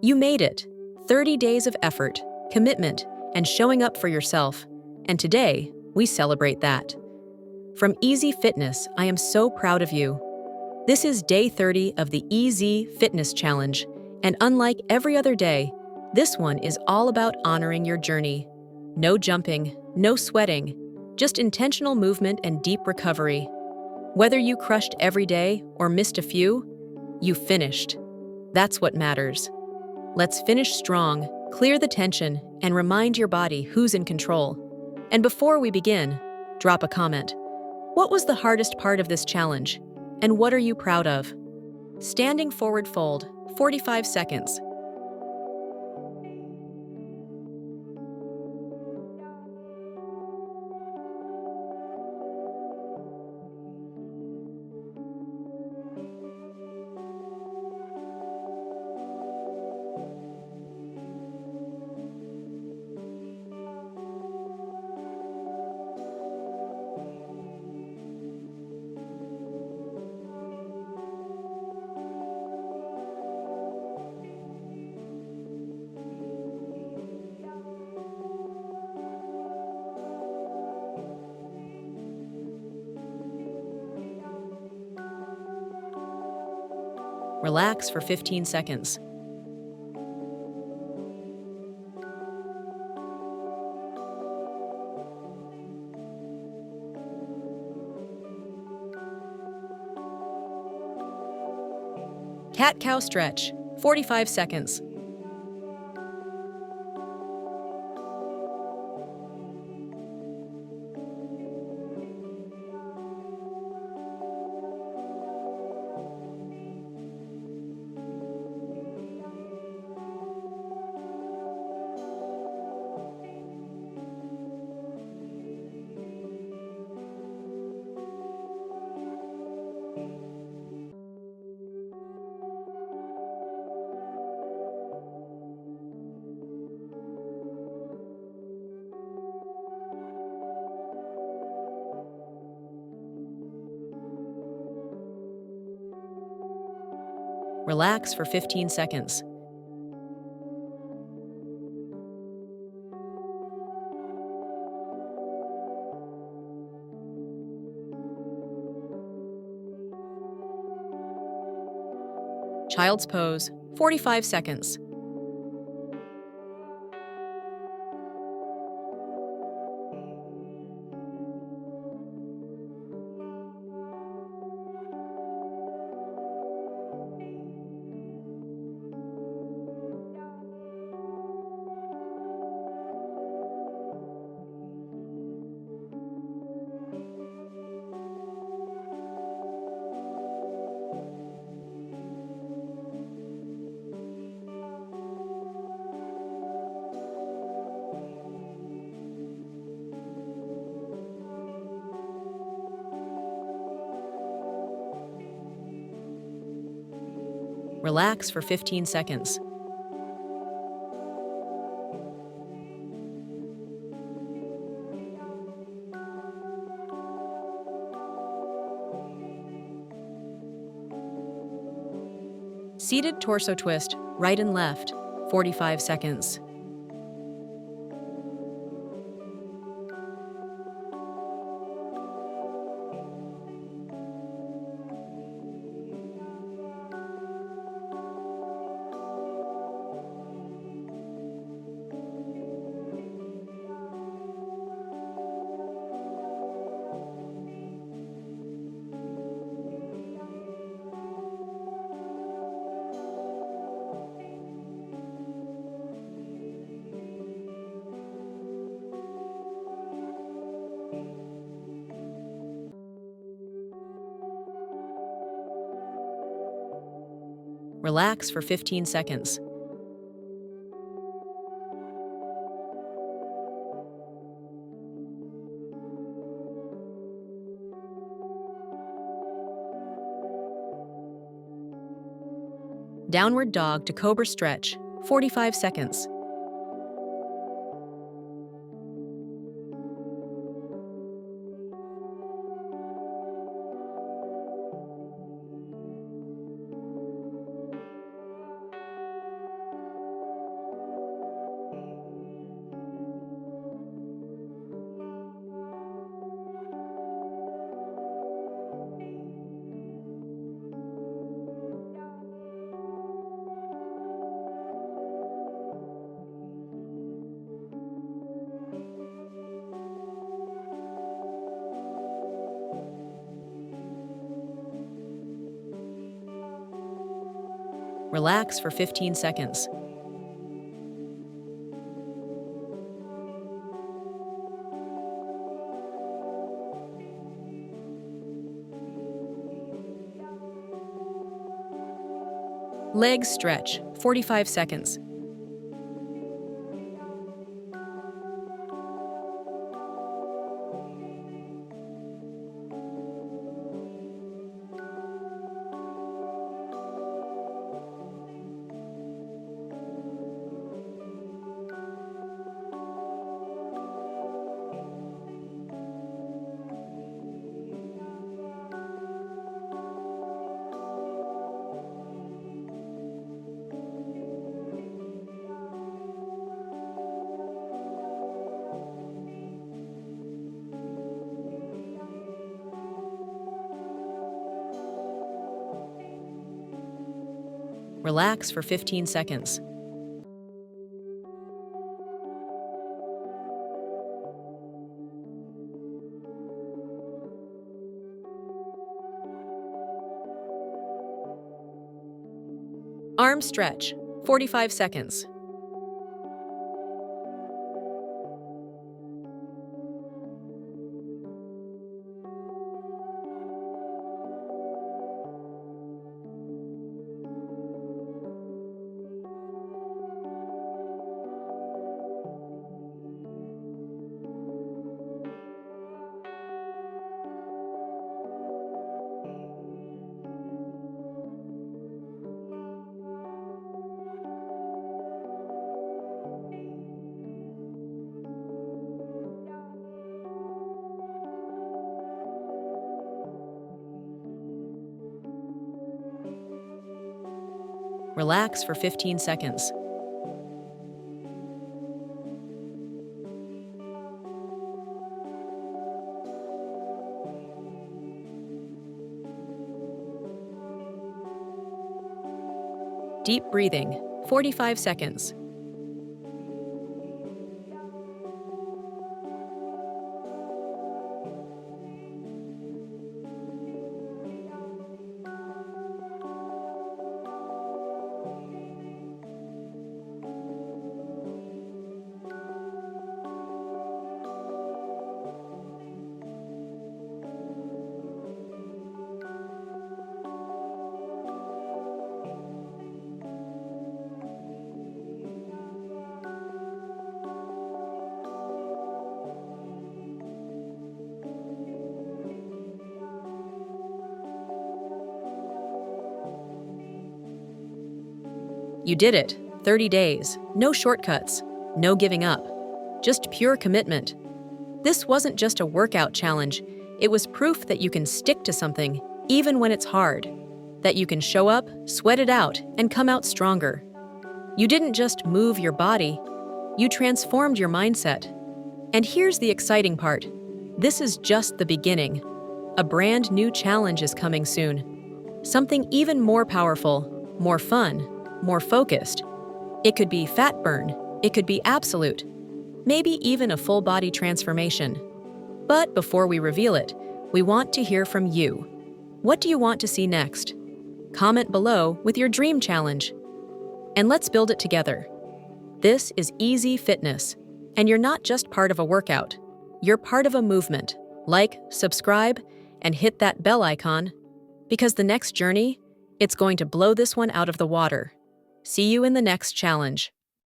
You made it. 30 days of effort, commitment, and showing up for yourself. And today, we celebrate that. From Easy Fitness, I am so proud of you. This is day 30 of the Easy Fitness Challenge, and unlike every other day, this one is all about honoring your journey. No jumping, no sweating, just intentional movement and deep recovery. Whether you crushed every day or missed a few, you finished. That's what matters. Let's finish strong, clear the tension, and remind your body who's in control. And before we begin, drop a comment. What was the hardest part of this challenge? And what are you proud of? Standing forward fold, 45 seconds. Relax for 15 seconds. Cat-cow stretch, 45 seconds. Relax for 15 seconds. Child's pose, 45 seconds. Relax for 15 seconds. Seated torso twist, right and left, 45 seconds. Relax for 15 seconds. Downward dog to cobra stretch, 45 seconds. Relax for 15 seconds. Legs stretch, 45 seconds. Relax for 15 seconds. Arm stretch, 45 seconds. Relax for 15 seconds. Deep breathing, 45 seconds. You did it. 30 days. No shortcuts. No giving up. Just pure commitment. This wasn't just a workout challenge. It was proof that you can stick to something, even when it's hard. That you can show up, sweat it out, and come out stronger. You didn't just move your body. You transformed your mindset. And here's the exciting part. This is just the beginning. A brand new challenge is coming soon. Something even more powerful, more fun, more focused. It could be fat burn, it could be absolute, maybe even a full body transformation. But before we reveal it, we want to hear from you. What do you want to see next? Comment below with your dream challenge. And let's build it together. This is Easy Fitness, and you're not just part of a workout. You're part of a movement. Like, subscribe, and hit that bell icon, because the next journey, it's going to blow this one out of the water. See you in the next challenge.